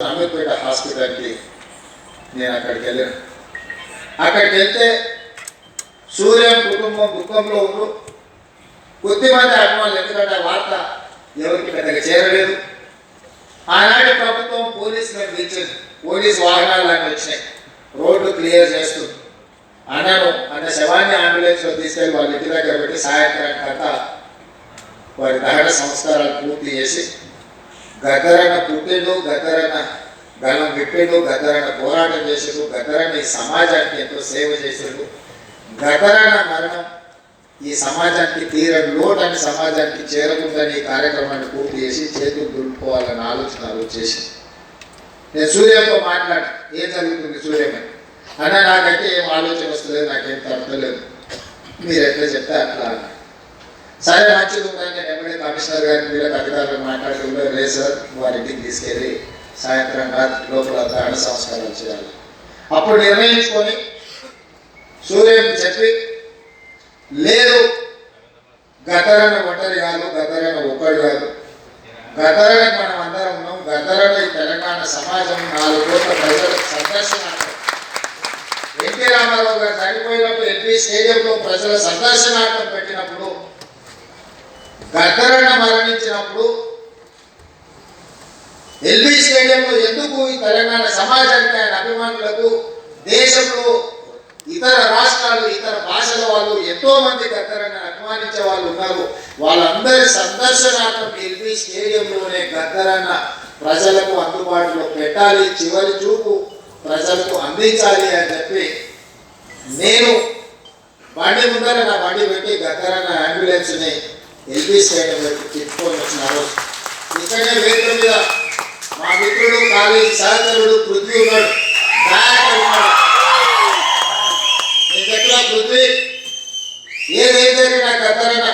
అమీర్పేట హాస్పిటల్కి నేను అక్కడికి వెళ్ళాను. అక్కడికి వెళ్తే సూర్యం కుటుంబం దుఃఖంలో ఉండు. కొద్దిమంది అభిమానులు, ఎందుకంటే ఆ వార్త ఎవరికి పెద్దగా చేరలేదు. ఆనాటి ప్రభుత్వం పోలీసులను పిలిచింది. పోలీసు వాహనాలు అన్నీ వచ్చినాయి, రోడ్లు క్లియర్ చేస్తుంది. అన్నను అంటే శవాన్ని అంబులెన్స్లో తీసుకెళ్ళి వాళ్ళ ఇంటి దగ్గర పెట్టి సాయంత్రానికి అంతా వారి దహన సంస్కారాలు పూర్తి చేసి గద్దరన్న పుట్టిండు, గద్దరన్న గలం విప్పిండు, గద్దరన్న పోరాటం చేసిండు, గద్దరన్న ఈ సమాజానికి ఎంతో సేవ చేసిండు. గద్దరన్న మరణం ఈ సమాజానికి తీరని లోటు అని సమాజానికి చేరకుందని ఈ కార్యక్రమాన్ని పూర్తి చేసి చేతులు దులుపుకోవాలని ఆలోచన చేసి నేను సూర్యంతో మాట్లాడి ఏం జరుగుతుంది సూర్యమని అన్న, నాకైతే ఏం ఆలోచన వస్తలేదు, నాకేం తప్పలేదు, మీరు ఎట్లా చెప్తే అట్లా. సరే మంచిది ఉందని నేను ఎమ్మెల్యే కమిషనర్ గారిని వీళ్ళకి అధికారులు మాట్లాడుతుంటే లేదు సార్, వారింటికి తీసుకెళ్ళి సాయంత్రం లోపల దహన సంస్కారాలు చేయాలి. అప్పుడు నిర్ణయించుకొని సూర్యుడికి చెప్పి, లేదు గద్దరన్న ఒంటరి కాదు, గద్దరన్న ఒక్కడు కాదు, గద్దరన్న మనం అందరం ఉన్నాం. గద్దరన్న ఈ తెలంగాణ సమాజం 4 కోట్ల ప్రజలకు సందర్శనార్థం. ఎన్టీ రామారావు గారు చనిపోయినప్పుడు ఎల్బీ స్టేడియంలో ప్రజల సందర్శనార్థం పెట్టినప్పుడు, గద్దరన్న మరణించినప్పుడు ఎల్బీ స్టేడియంలో ఎందుకు ఈ తెలంగాణ సమాజానికి ఆయన అభిమానులకు దేశంలో ఇతర రాష్ట్రాలు ఇతర భాషల వాళ్ళు ఎంతో మంది గద్దరన్న అభిమానించే వాళ్ళు ఉన్నారు. వాళ్ళందరి సందర్శనార్థం ఎల్బీ స్టేడియంలోనే గద్దరన్న ప్రజలకు అందుబాటులో పెట్టాలి, చివరి చూపు ప్రజలకు అందించాలి అని చెప్పి నేను బండి ముందర నా బండి పెట్టి గద్దరన్న అంబులెన్స్ని ఎల్బీ స్టేడియంలోకి తిప్పుకొని వచ్చినారు. ఇక్కడే వేదిక మీద మా మిత్రుడు కాలేజీ సహచరుడు పృథ్వీ ఉన్నాడు, పృథ్వీ ఏదైతే నాకు గద్దరన్న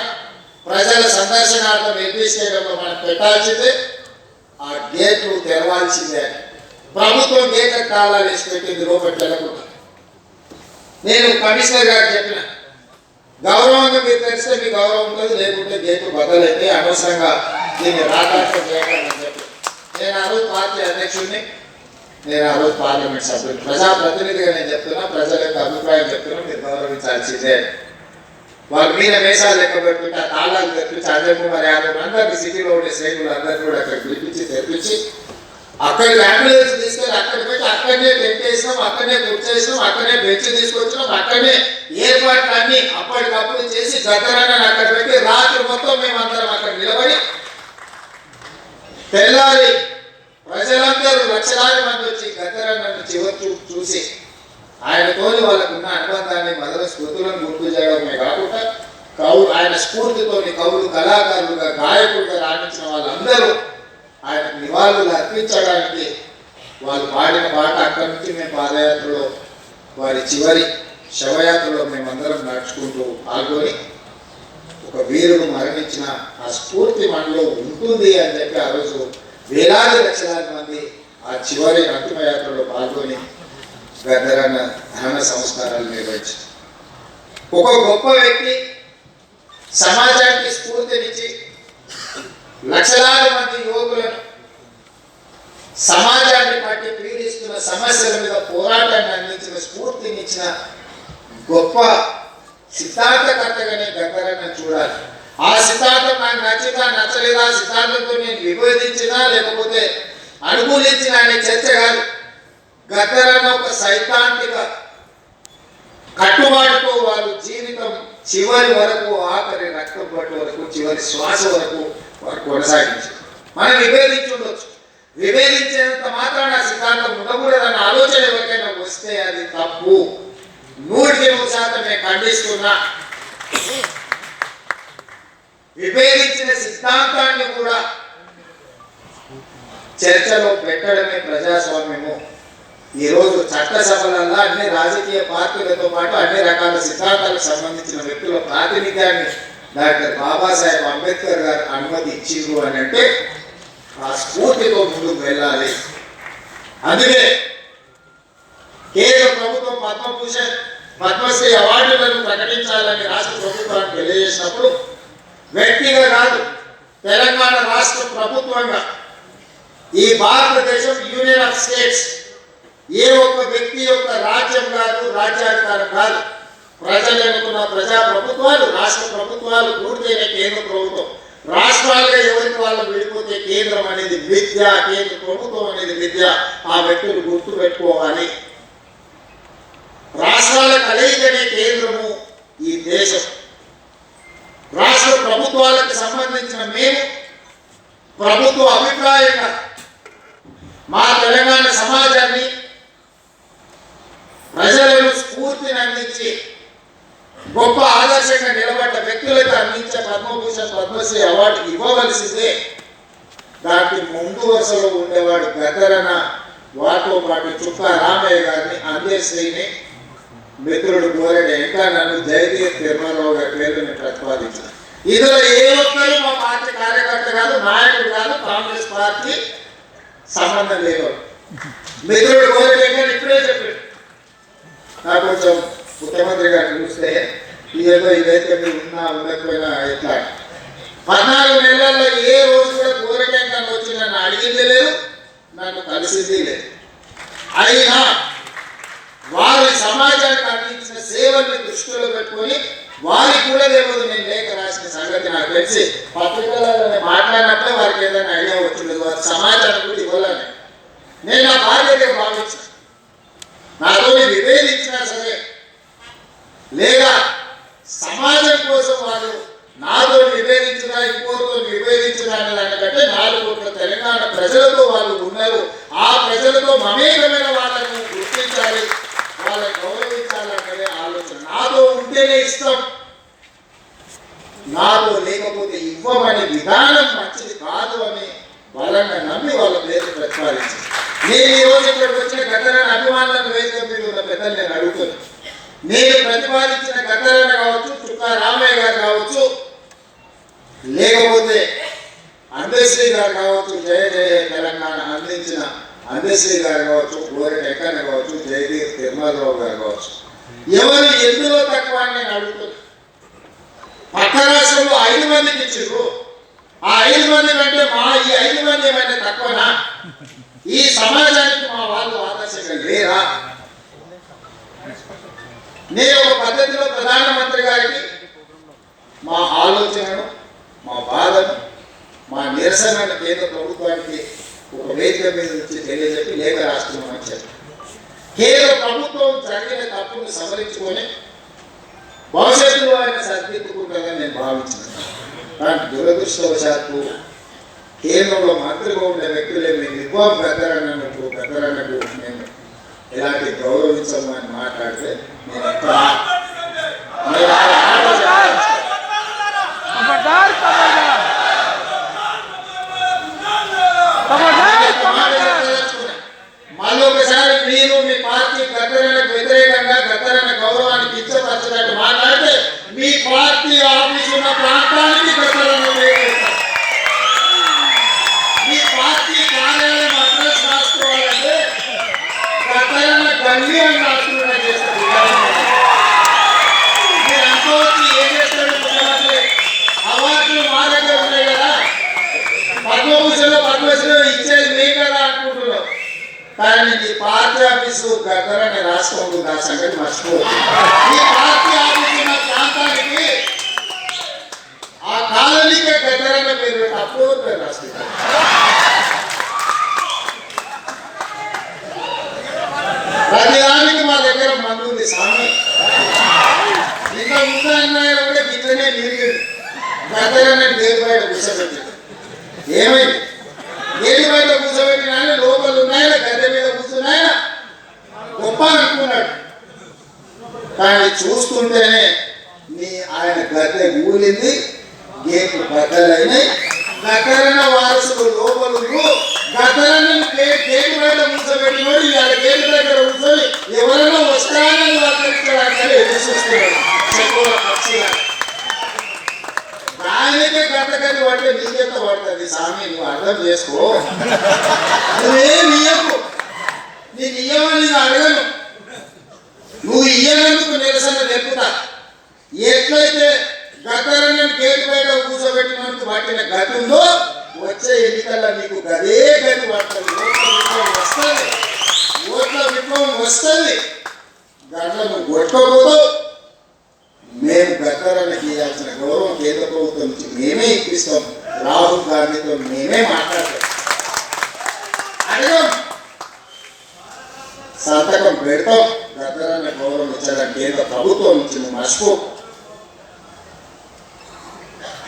ప్రజల సందర్శనార్థం ఎల్బీ స్టేడియంలో మనం పెట్టాల్సిందే, ఆ గేట్లు తెరవాల్సిందే అని ప్రభుత్వం గేట్ల తాళాలు వేసి పెట్టింది లోపలికి వెళ్ళకుండా. నేను కమిషనర్ గారికి చెప్పిన, గౌరవంగా మీరు తెలిస్తే మీ గౌరవం ఉంటుంది, లేకుంటే గేట్లు బదలైతే అనవసరంగా దీన్ని రాకాటం చేయగలని చెప్పి నేను ఆ రోజు పార్టీ అధ్యక్షుడిని, నేను ఆ రోజు పార్లమెంట్ సభ్యుడు, ప్రజాప్రతినిధిగా నేను చెప్తున్నా, ప్రజల యొక్క అభిప్రాయం చెప్తున్నా, మీరు గౌరవించాల్సిందే. వాళ్ళు మీద మేషాలు లెక్క పెట్టుకుంటే ఆ తాళాలు తెప్పించి అజయ్ కుమార్ యాదవ్ అందరికీ సిటీలో ఉండే శ్రేణులు అందరినీ కూడా అక్కడ పిలిపించి తెప్పించి అక్కడికి అంబులెన్స్ తీసుకెళ్ళి అక్కడ పెట్టి అక్కడనే టెంట్ వేసినాం, అక్కడనే కూర్చేసినాం, అక్కడనే బెంచ్ తీసుకొచ్చినాం, అక్కడనే ఏర్పాట్లు అన్ని అప్పటికప్పుడు చేసి గద్దరన్న అక్కడ పెట్టి రాత్రి మొత్తం మేమందరం అక్కడ నిలబడి తెల్లారి ప్రజలందరూ లక్షలాది మంది వచ్చి గద్దరన్నను చివరి చూసి ఆయనతోని వాళ్ళకు ఉన్న అనుబంధాన్ని మధుర స్మృతులను గుర్తు చేయడమే కాకుండా ఆయన స్ఫూర్తితోని కవులు కళాకారులుగా గాయకులుగా రాణించిన వాళ్ళందరూ ఆయనకు నివాళులు అర్పించడానికి వాళ్ళు పాడిన పాట అక్కడి నుంచి మేము పాదయాత్రలో వారి చివరి శవయాత్రలో మేమందరం నడుచుకుంటూ పాల్గొని ఒక వీరుడు మరణించిన ఆ స్ఫూర్తి మనలో ఉంటుంది అని చెప్పి ఆ రోజు వేలాది లక్షలాది మంది ఆ చివరి అంతిమయాత్రలో పాల్గొని గద్దరన్న దహన సంస్కారాలు నిర్వహించారు. ఒక గొప్ప వ్యక్తి సమాజానికి స్ఫూర్తినిచ్చి లక్షలాది మంది యువకులను సమాజాన్ని పట్టి పీడిస్తున్న సమస్యల మీద పోరాటాన్ని అందించిన స్ఫూర్తినిచ్చిన గొప్ప సిద్ధాంతకర్తగానే గద్దరన్న చూడాలి. ఆ సిద్ధాంతం నాకు నచ్చిందా నచ్చలేదా, సిద్ధాంతంతో నేను విభేదించినా లేకపోతే అనుకూలించినా అనే చర్చ కాదు. గద్దరన్న ఒక సైద్ధాంతిక కట్టుబాటుతో వారు జీవితం చివరి వరకు, ఆఖరి రక్తం పట్టు వరకు, చివరి శ్వాస వరకు వారు కొనసాగించారు. మనం విభేదించుండొచ్చు, విభేదించేంత మాత్రాన సిద్ధాంతం ఉండకూడదన్న ఆలోచన ఎవరికైనా వస్తే అది తప్పు. 100% నేను ఖండిస్తున్నా. విభేదించిన సిద్ధాంతాన్ని కూడా చర్చలో పెట్టడమే ప్రజాస్వామ్యము. ఈరోజు చట్టసభలలో అన్ని రాజకీయ పార్టీలతో పాటు అన్ని రకాల సిద్ధాంతాలకు సంబంధించిన వ్యక్తుల ప్రాతినిధ్యాన్ని డాక్టర్ బాబాసాహెబ్ అంబేద్కర్ గారు అనుమతి ఇచ్చిండ్రు అని అంటే ఆ స్ఫూర్తితో ముందుకు వెళ్ళాలి. అందుకే కేంద్ర ప్రభుత్వం పద్మభూషణ్, పద్మశ్రీ అవార్డులను ప్రకటించాలని రాష్ట్ర ప్రభుత్వానికి తెలియజేసినప్పుడు వ్యక్తిగా కాదు, తెలంగాణ రాష్ట్ర ప్రభుత్వంగా ఈ భారతదేశం యూనియన్ ఆఫ్ స్టేట్స్. ఏ ఒక్క వ్యక్తి యొక్క రాజ్యం కాదు, రాజ్యాధికారం కాదు. ప్రజలు ఎన్నుకున్న ప్రజా ప్రభుత్వాలు, రాష్ట్ర ప్రభుత్వాలు పూర్తయిన కేంద్ర ప్రభుత్వం. రాష్ట్రాలుగా ఎవరికి వాళ్ళు విడిపోతే కేంద్రం అనేది విద్య, కేంద్ర ప్రభుత్వం అనేది విద్య. ఆ వ్యక్తులు గుర్తు పెట్టుకోవాలి. రాష్ట్రాల కలయికనే కేంద్రము ఈ దేశం. రాష్ట్ర ప్రభుత్వాలకు సంబంధించిన మేము ప్రభుత్వ అభిప్రాయంగా మా తెలంగాణ సమాజాన్ని, ప్రజలను స్ఫూర్తిని అందించి గొప్ప ఆదర్శంగా నిలబడ్డ వ్యక్తులకు అందించే పద్మభూషణ్, పద్మశ్రీ అవార్డు ఇవ్వవలసిందే. దానికి ముందు వరుసలో ఉండేవాడు గద్దరన్న, వాటితో పాటు చుక్కా రామయ్య గారిని, అందేశ్రీని, మిత్రుడు గోరెడ్డి వెంకన్నను, జయదీప్ తిరుమలరావు గారి పేరుని ప్రతిపాదించారు. ఇందులో ఏ ఒక్కరు మా పార్టీ కార్యకర్త కాదు, నాయకుడు కాదు, కాంగ్రెస్ పార్టీ సంబంధం లేవాడు. మిత్రుడు గోరెడ్డి వెంకన్న ఇప్పుడే చెప్పాడు, నాకు కొంచెం ముఖ్యమంత్రి గారిని చూస్తే ఏదో ఇదైతే మీరు ఉన్నా ఉండకపోయినా ఎట్లా 14 నెలల్లో ఏ రోజు కూడా గోరెడ్డి వెంకన్న వచ్చి నన్ను అడిగింది లేదు, నన్ను కలిసింది లేదు. అయినా వారి సమాజానికి అందించిన సేవల్ని దృష్టిలో పెట్టుకొని వారికి కూడా తెలియదు నేను లేఖ రాసిన సంగతి నాకు తెలిసి. పత్రికలలో మాట్లాడినప్పుడే వారికి ఏదైనా ఐడియా వచ్చింది, వారి సమాజానికి కూడా ఇవ్వాలని నేను నా బాధ్యత భావించాను. నాతో విభేదించినా సరే, లేదా సమాజం కోసం వాళ్ళు నాతో విభేదించినా, ఇంకోరితో విభేదించినా అనే దానికంటే 4 కోట్ల తెలంగాణ ప్రజలతో వాళ్ళు ఉన్నారు. ఆ ప్రజలతో మమేకమైన వాళ్ళను గుర్తించాలి, వాళ్ళని గౌరవించాలనే ఆలోచన. నాతో ఉంటేనే ఇష్టం, నాతో లేకపోతే ఇవ్వమనే విధానం మంచిది కాదు అని బలంగా నమ్మి వాళ్ళ పేరు ప్రతిపాదించారు. నేను ఈ రోజు ఇక్కడికి వచ్చిన గద్దరన్న అభిమానులను వేదిక మీద ఉన్న పెద్దలు నేను అడుగుతున్నాను. నేను ప్రతిపాదించిన గద్దరన్న కావచ్చు, చుక్కా రామయ్య గారు కావచ్చు, లేకపోతే అంబేశ్రీ గారు కావచ్చు, జయ జయ తెలంగాణ అందించిన అంబేశ్రీ గారు కావచ్చు, గోరెడ్డి వెంకన్న కావచ్చు, జయదీప్ తిరుమలరావు గారు కావచ్చు, ఎవరు ఎందులో తక్కువ అని నేను అడుగుతున్నాను. పక్క రాష్ట్రంలో 5 మందికి ఇచ్చిండ్రు. ఆ 5 మంది కంటే ఈ 5 మంది ఏమైనా తక్కువనా? ఈ సమాజానికి మా వాళ్ళు ఆదర్శంగా లేరా? నేను ఒక పద్ధతిలో ప్రధానమంత్రి గారికి మా ఆలోచనను, మా బాధను, మా నిరసనను కేంద్ర ప్రభుత్వానికి ఒక వేదిక మీద నుంచి తెలియజెప్పి లేఖ రాస్తున్నామని చెప్పి కేంద్ర ప్రభుత్వం జరిగిన తప్పును సవరించుకొని భవిష్యత్తులో ఆయన సరిదిద్దుకుంటుందని నేను భావించాను. కానీ దురదృష్టవశాత్తు కేంద్రంలో మంత్రిగా ఉండే వ్యక్తులే మేము ఇవ్వం గద్దరన్నకు మేము ఎలాంటి గౌరవించము అని మాట్లాడితే మళ్ళీ ఒకసారి మీరు మీ పార్టీ గద్దరన్నకు వ్యతిరేకంగా, గద్దరన్న గౌరవానికి కించపరచినట్టు మాట్లాడితే మీ పార్టీ ఆఫీసు ఉన్న ప్రాంతానికి గద్దరన్న మీ పార్టీ కార్యాలయం అడ్రస్ రాసుకోవాలంటే గద్దరన్న గల్లీ అని రాసుకున్నా చేస్తారు. మీరు అనుకోవచ్చు ఏం చేస్తాడు ముఖ్యమంత్రి, అవార్డులు మా దగ్గర ఉన్నాయి కదా, పద్మశ్రీలో ఇచ్చేది మీ కదా అనుకుంటున్నావు. కానీ నీ పార్టీ ఆఫీసు గద్దరన్న రాష్ట్రంలో నా సంగతి మర్చిపోవచ్చు. ఈ పార్టీ ఆఫీసు ఉన్న ప్రాంతానికి ఆ కాలనీకే గద్దరన్న పేరు పెట్టి అప్పుడు పేరు రాసుకుంటారు. ప్రతిదానికి మా దగ్గర మందు ఉంది స్వామి. ఇంత ముందు అన్నయ్య కూడా గిట్లనే నిరిగింది. గద్దరన్న గేటు బయట కూర్చోబెట్టింది. ఏమైంది? గేటు బయట కూర్చోబెట్టిన లోపల ఉన్నాయన, గద్దె మీద కూర్చున్నాయన గొప్ప అనుకున్నాడు. కానీ చూస్తుంటేనే ఆయన గద్దె ఊలింది, గేట్లు బద్దలైనాయి. గద్దరన్న వారసులు లోపలు గద్దరన్నను గేటు బయట కూర్చోబెట్టినోడు ఇవాళ గేటు దగ్గర కూర్చొని ఎవరైనా వస్తారని వాళ్ళకి ఎదురు చూస్తున్నాడు. చెక్కుల పక్షిగా దానికే గద్దగది పడితే నీకెంత పడుతుంది స్వామి, నువ్వు అర్థం చేసుకో. నువ్వేం ఇయ్యకు, నీకు ఇయ్యమని నేను అడగను. నువ్వు ఇయ్యనందుకు నిరసన తెలుపుతా. ఎట్లయితే గద్దరన్నను గేటు బయట కూర్చోబెట్టినందుకు పట్టిన గతి ఉందో వచ్చే ఎన్నికల్లో మీకు గదే గది పడుతుంది. ఓట్ల విప్లవం వస్తుంది. దాంట్లో నువ్వు కొట్టుకోబోతావు. మేము గద్దరానికి ఇవ్వాల్సిన గౌరవం కేంద్ర ప్రభుత్వం నుంచి మేమే ఇప్పిస్తాం. రాహుల్ గాంధీతో మేమే మాట్లాడతాం. అడగం, సంతకం పెడతాం. గద్దరాన్ని గౌరవం ఇచ్చాలని కేంద్ర ప్రభుత్వం నుంచి నువ్వు మర్చిపో.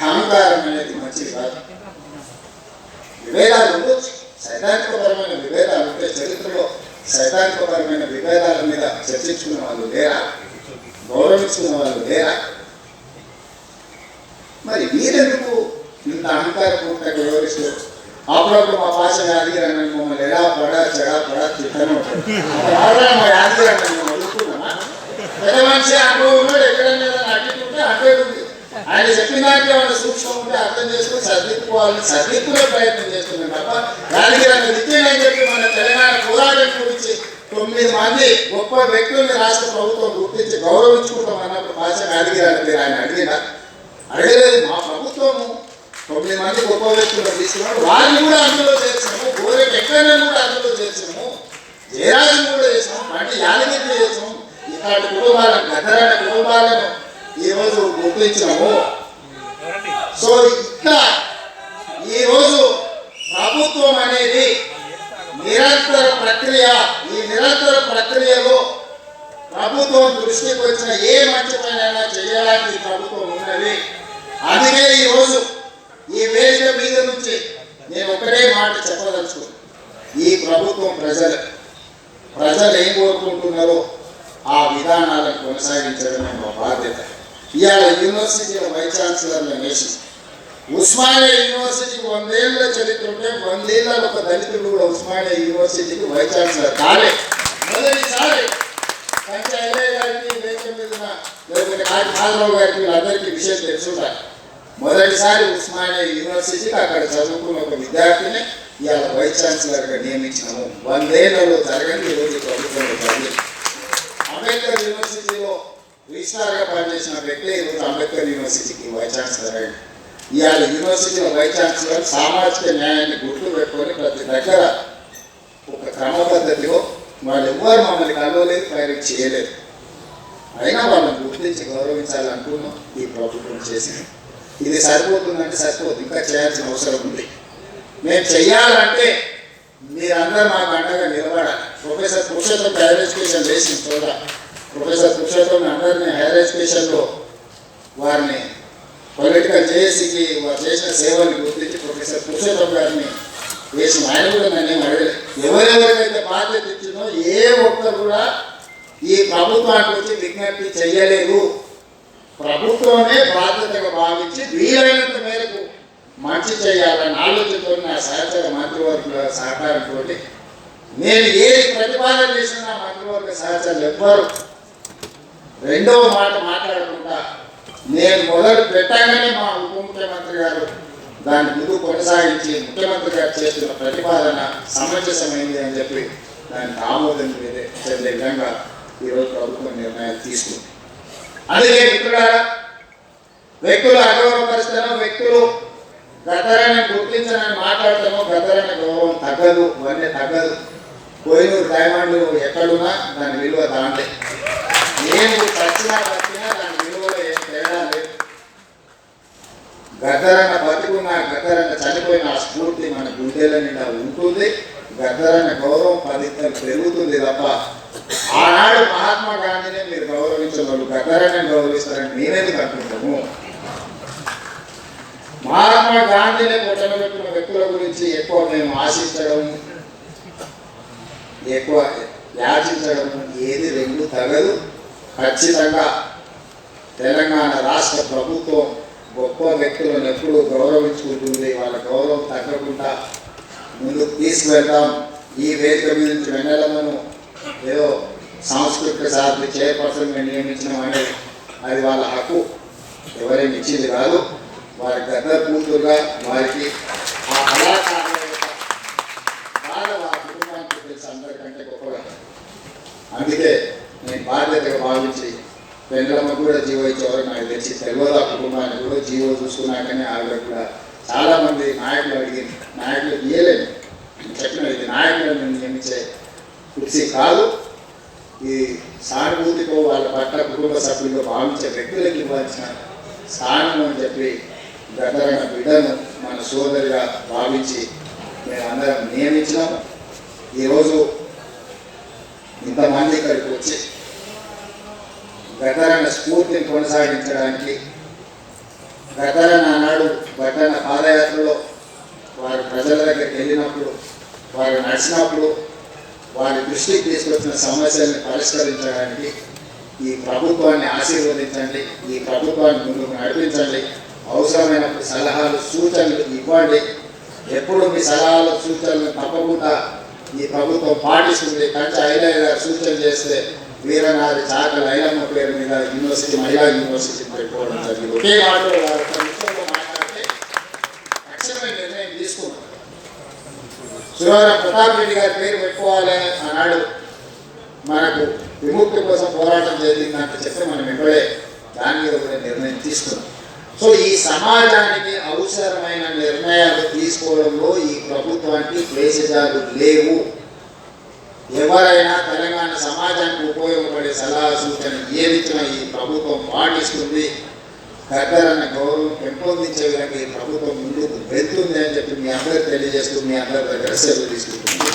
అహంకారం అనేది మంచిది కాదు. విభేదాలు ఉండొచ్చు, సైద్ధాంతికపరమైన విభేదాలు ఉంటే చరిత్రలో సైద్ధాంతికపరమైన విభేదాల మీద చర్చించుకున్న వాళ్ళు లేరా? గౌరవించుకున్న వాళ్ళు లేరా? మరి మీరెందుకు ఇంత అహంకారపూర్వకంగా వివరిస్తూ అప్పుడప్పుడు మా భాష యాదగిరన్న మమ్మల్ని ఎలా పడా తిట్టనే ఉంటాడు. మా యాదగిరన్న మేము అడుగుతున్నామా? పెద్ద మనిషి అనుభవం ఉన్నాడు. ఎక్కడన్నా అడ్డుకుంటే అడ్డే ఉంది. ఆయన చెప్పిన దాంట్లో ఏమైనా సూక్ష్మం ఉంటే అర్థం చేసుకుని సర్దిద్దుకోవాలని సర్దిద్దుకునే ప్రయత్నం చేస్తున్నాం తప్ప యాదగిరన్న నిత్యమని చెప్పి మన తెలంగాణ పోరాటం గురించి 9 మంది గొప్ప వ్యక్తుల్ని రాష్ట్ర ప్రభుత్వం గుర్తించి గౌరవించుకుంటాం అన్నప్పుడు భాష యాదగిరన్న మీరు ఆయన అడగలేదు. మా ప్రభుత్వము 9 మంది గొప్ప వ్యక్తులను తీసుకున్నాడు. వారిని కూడా అందులో చేర్చాము. గోరెకి ఎక్కడైనా కూడా అందులో చేర్చాము. జయరాజును కూడా చేసాము. అంటే యాదగిరి చేసాము. ఇలాంటి కుటుంబాలను గద్దరాన్న కుటుంబాలను ఈరోజు గుర్తించినాము. సో ఇట్లా ఈరోజు ప్రభుత్వం అనేది నిరంతర ప్రక్రియ. ఈ నిరంతర ప్రక్రియలో ప్రభుత్వం దృష్టికి వచ్చిన ఏ మంచి పనైనా చేయడానికి ప్రభుత్వం ఉన్నది. అందుకే ఈరోజు ఈ వేదిక మీద నుంచి నేను ఒకటే మాట చెప్పదలుచుకున్నాను. ఈ ప్రభుత్వం ప్రజలు ఏం కోరుకుంటున్నారో ఆ విధానాలను కొనసాగించడమే మా బాధ్యత. ఇవాళ యూనివర్సిటీలో వైస్ ఛాన్సలర్లను వేసి ఉస్మానియా యూనివర్సిటీకి 100 ఏళ్ళ చరిత్ర ఉంటే 100 ఏళ్ళలో ఒక దళితుడు కూడా ఉస్మానియా యూనివర్సిటీకి వైస్ ఛాన్సలర్ కాలే. మొదటిసారి పంచాయతీ గారికి వేదిక మీద లేకపోతే మాధవరావు గారికి వీళ్ళందరికీ విషయం తెలుసుంటారు. మొదటిసారి ఉస్మానియా యూనివర్సిటీకి అక్కడ చదువుకున్న ఒక విద్యార్థిని ఇవాళ వైస్ ఛాన్సలర్గా నియమించినాము. 100 ఏళ్లలో జరగని ఈరోజు ప్రభుత్వంలో జరిగింది. అంబేద్కర్ యూనివర్సిటీలో రిజిస్ట్రార్గా పనిచేసిన వ్యక్తి ఈరోజు అంబేద్కర్ యూనివర్సిటీకి వైస్ ఛాన్సలర్ అయ్యింది. ఇవాళ యూనివర్సిటీలో వైస్ ఛాన్సలర్ సామాజిక న్యాయాన్ని గుర్తు పెట్టుకొని ప్రతి దగ్గర ఒక క్రమ పద్ధతిలో వాళ్ళు ఎవ్వరు మమ్మల్ని కలవలేదు, ఫైరింగ్ చేయలేదు. అయినా వాళ్ళని గుర్తించి గౌరవించాలనుకున్నాం. ఈ ప్రభుత్వం చేసింది. ఇది సరిపోతుందంటే సరిపోదు, ఇంకా చేయాల్సిన అవసరం ఉంది. మేము చెయ్యాలంటే మీరందరూ మాకు అండగా నిలబడాలి. ప్రొఫెసర్ పురుషోత్తం హైయర్ ఎడ్యుకేషన్ వేసిన చోట ప్రొఫెసర్ పురుషోత్తం అందరినీ హైయర్ ఎడ్యుకేషన్లో వారిని పొలిటికల్ జేఏసీకి వారు చేసిన సేవల్ని గుర్తించి ప్రొఫెసర్ పురుషోత్తం గారిని వేసిన. ఆయన కూడా నన్నేం అడగలేదు. ఎవరెవరికైతే బాధ్యత ఇచ్చిందో ఏ ఒక్కరు కూడా ఈ ప్రభుత్వానికి వచ్చి విజ్ఞప్తి చెయ్యలేదు. ప్రభుత్వమే బాధ్యతగా భావించి వీలైనంత మేరకు మంచి చేయాలని ఆలోచనతో నా సహచర మంత్రివర్గ సహకారంతో నేను ఏది ప్రతిపాదన చేసిన నా మంత్రివర్గ సహచరులు ఎవ్వరు రెండవ మాట మాట్లాడకుండా నేను మొదలు పెట్టగానే మా ఉప ముఖ్యమంత్రి గారు దాన్ని ముందు కొనసాగించి ముఖ్యమంత్రి గారు చేస్తున్న ప్రతిపాదన సమంజసమైంది అని చెప్పి దానికి ఆమోదం చెందే విధంగా ఈరోజు ప్రభుత్వం నిర్ణయాలు తీసుకుంది. అందుకే మిత్రులారా, వ్యక్తులు అగౌరవపరుస్తానో, వ్యక్తులు గద్దరాన్ని గుర్తించనని మాట్లాడతామో గద్దరాన్ని గౌరవం తగ్గదు, ఇవన్నీ తగ్గదు. కోహినూరు డైమండ్ ఎక్కడున్నా దాని విలువ దాంట్లో. నేను చచ్చినా దాని విలువలో ఏం తేడా లేదు. గద్దరన్న బతికున్న గద్దరన్న చనిపోయిన ఆ స్ఫూర్తి మన గుండెల నిండా ఉంటుంది. గద్దరన్న గౌరవం 10 పెరుగుతుంది తప్ప ఆనాడు మహాత్మా గాంధీని మీరు గౌరవించగలరు, గద్దరన్న గౌరవిస్తారని నేనెందుకు అనుకుంటాము? మహాత్మా గాంధీని పొట్టనబెట్టిన వ్యక్తుల గురించి ఎక్కువ మేము ఆశించడం, ఎక్కువ యాచించడం ఏది రెండు తగదు. ఖచ్చితంగా తెలంగాణ రాష్ట్ర ప్రభుత్వం గొప్ప వ్యక్తులను ఎప్పుడు గౌరవించుకుంటుంది. వాళ్ళ గౌరవం తగ్గకుండా ముందుకు తీసుకువెళ్తాం. ఈ వేదిక మీద నుంచి వెన్నెలమ్మను ఏదో సాంస్కృతిక సాధి చైర్పర్సన్గా నియమించడం అనేది అది వాళ్ళ హక్కు, ఎవరేమి ఇచ్చింది కాదు. వారి గద్దర్ కూతురుగా వారికి ఆ కళాకారుల బాధ వారి కుటుంబానికి తెలిసి అందరికంటే గొప్పగా. అందుకే నేను బాధ్యతగా భావించి వెన్నెలమ్మ కూడా జీవో ఇచ్చేవారు నాకు తెలిసి తెలియదు. ఆ కుటుంబాన్ని కూడా జీవో చూసుకున్నాకనే ఆవిడ కూడా చాలామంది నాయకులు అడిగింది, నాయకులు ఇయ్యలేదు. చెప్పిన ఇది నాయకులను నియమించే కుర్చీ కాదు, ఈ సానుభూతితో వాళ్ళ పట్ల కుటుంబ సభ్యులు భావించే వ్యక్తులకు ఇవ్వాల్సిన స్థానం అని చెప్పి గద్దరన్న బిడ్డను మన సోదరిగా భావించి మేమందరం నియమించినాం. ఈరోజు ఇంతమంది ఇక్కడికి వచ్చి గద్దరన్న స్ఫూర్తిని కొనసాగించడానికి, గద్దరన్న ఆనాడు గద్దరన్న పాదయాత్రలో వారి ప్రజల దగ్గరికి వెళ్ళినప్పుడు, వారు నడిచినప్పుడు వారి దృష్టికి తీసుకొచ్చిన సమస్యల్ని పరిష్కరించడానికి ఈ ప్రభుత్వాన్ని ఆశీర్వదించండి, ఈ ప్రభుత్వాన్ని ముందుకు నడిపించండి, అవసరమైనప్పుడు సలహాలు సూచనలు ఇవ్వండి. ఎప్పుడు మీ సలహాలు సూచనలు తప్పకుండా ఈ ప్రభుత్వం పాటిస్తుంది. కంచె ఐలయ్య గారు సూచన చేస్తే వీరనారి చాకల ఐలమ్మ పేరు మీద యూనివర్సిటీ, మహిళా యూనివర్సిటీ పెట్టుకోవడం జరిగింది. ఒకే మాటలో విషయంలో మాట్లాడితే తక్షణమే నిర్ణయం తీసుకున్నాం. సురవరం ప్రతాప్ రెడ్డి గారి పేరు పెట్టుకోవాలి అన్నాడు. మనకు విముక్తి కోసం పోరాటం జరిగిందంటే చెప్పి మనం ఇప్పుడే దాని మీద కూడా నిర్ణయం తీసుకున్నాం. సో ఈ సమాజానికి అవసరమైన నిర్ణయాలు తీసుకోవడంలో ఈ ప్రభుత్వానికి భేషజాలు లేవు. ఎవరైనా తెలంగాణ సమాజానికి ఉపయోగపడే సలహా సూచన ఏదిచ్చినా ఈ ప్రభుత్వం పాటిస్తుంది. గద్దరన్న గౌరవం పెంపొందించే విధంగా ఈ ప్రభుత్వం ముందుకు వెళ్తుంది అని చెప్పి మీ అందరూ తెలియజేస్తూ మీ అందరి దగ్గర సెలవు తీసుకుంటుంది.